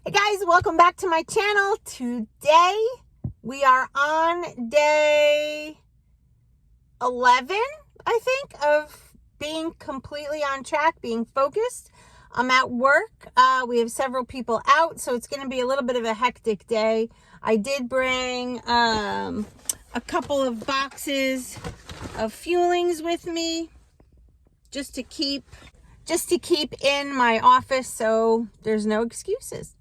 Hey guys, welcome back to my channel. Today we are on day 11, I think, of being completely on track, being focused. I'm at work. We have several people out, so it's going to be a little bit of a hectic day. I did bring a couple of boxes of fuelings with me just to keep in my office, so there's no excuses.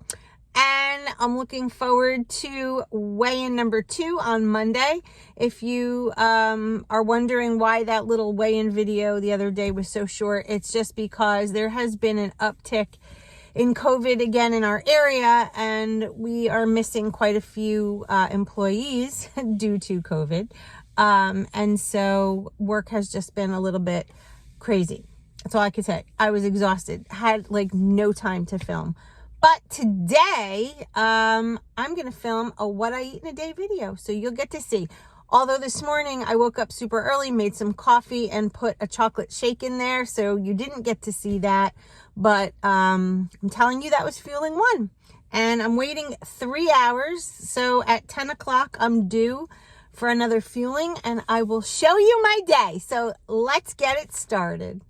And I'm looking forward to weigh-in number 2 on Monday. If you are wondering why that little weigh-in video the other day was so short, it's just because there has been an uptick in COVID again in our area, and we are missing quite a few employees due to COVID. And so work has just been a little bit crazy. That's all I could say. I was exhausted, had like no time to film. But today, I'm going to film a what I eat in a day video. So you'll get to see. Although this morning I woke up super early, made some coffee and put a chocolate shake in there. So you didn't get to see that. But I'm telling you that was fueling 1. And I'm waiting 3 hours. So at 10 o'clock, I'm due for another fueling. And I will show you my day. So let's get it started.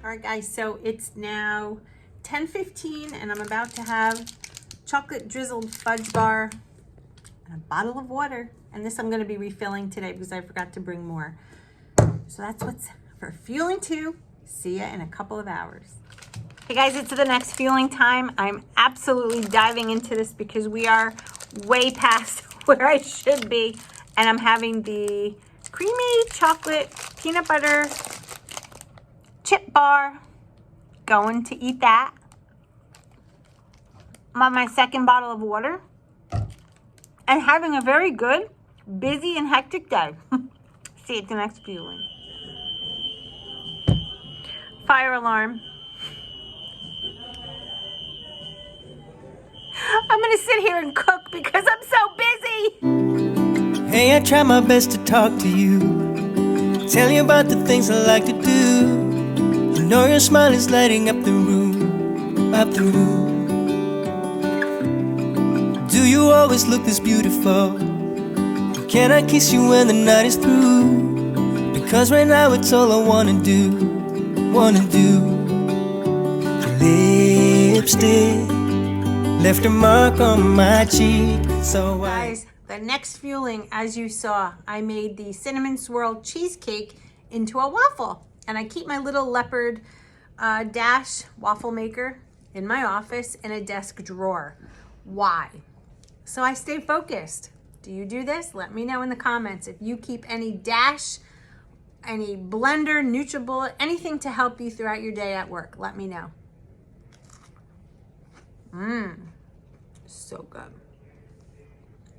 All right, guys, so it's now 10:15 and I'm about to have chocolate drizzled fudge bar and a bottle of water. And this I'm going to be refilling today because I forgot to bring more. So that's what's for fueling 2. See ya in a couple of hours. Hey guys, it's the next fueling time. I'm absolutely diving into this because we are way past where I should be. And I'm having the creamy chocolate peanut butter chip bar, going to eat that. I'm on my second bottle of water and having a very good, busy and hectic day. See you at the next fueling. Fire alarm. I'm gonna sit here and cook because I'm so busy. Hey, I try my best to talk to you, tell you about the things I like to do. You know your smile is lighting up the room, up the room. Do you always look this beautiful? Can I kiss you when the night is through? Because right now it's all I wanna do, wanna do. Your lipstick left a mark on my cheek. So guys, the next fueling, as you saw, I made the cinnamon swirl cheesecake into a waffle. And I keep my little leopard dash waffle maker in my office in a desk drawer. Why? So I stay focused. Do you do this? Let me know in the comments. If you keep any dash, any blender, NutriBullet, anything to help you throughout your day at work, let me know. So good.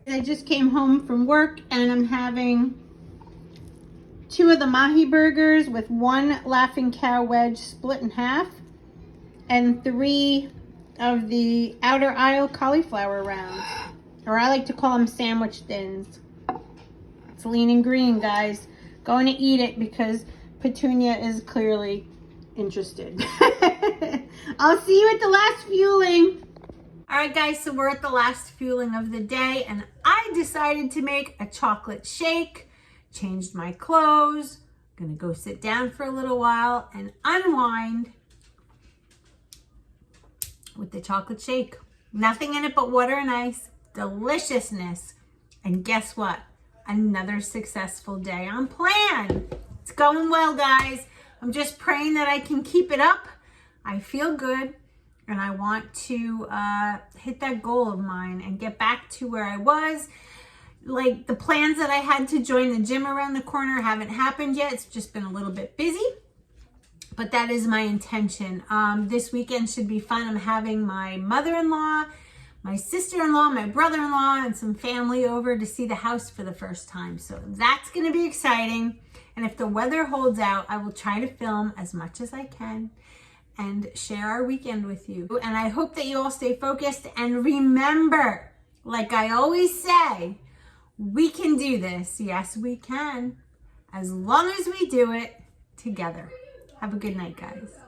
I just came home from work and I'm having 2 of the mahi burgers with 1 Laughing Cow wedge split in half and 3 of the outer aisle cauliflower rounds, or I like to call them sandwich thins. It's lean and green, guys. Going to eat it because Petunia is clearly interested. I'll see you at the last fueling. All right, guys, so we're at the last fueling of the day and I decided to make a chocolate shake. Changed my clothes, gonna go sit down for a little while and unwind with the chocolate shake. Nothing in it but water and ice, deliciousness. And guess what? Another successful day on plan. It's going well, guys. I'm just praying that I can keep it up. I feel good and I want to hit that goal of mine and get back to where I was. Like the plans that I had to join the gym around the corner haven't happened yet. It's just been a little bit busy, but that is my intention. This weekend should be fun. I'm having my mother-in-law, my sister-in-law, my brother-in-law, and some family over to see the house for the first time. So that's going to be exciting. And if the weather holds out, I will try to film as much as I can and share our weekend with you. And I hope that you all stay focused and remember, like I always say, we can do this. Yes, we can. As long as we do it together. Have a good night, guys.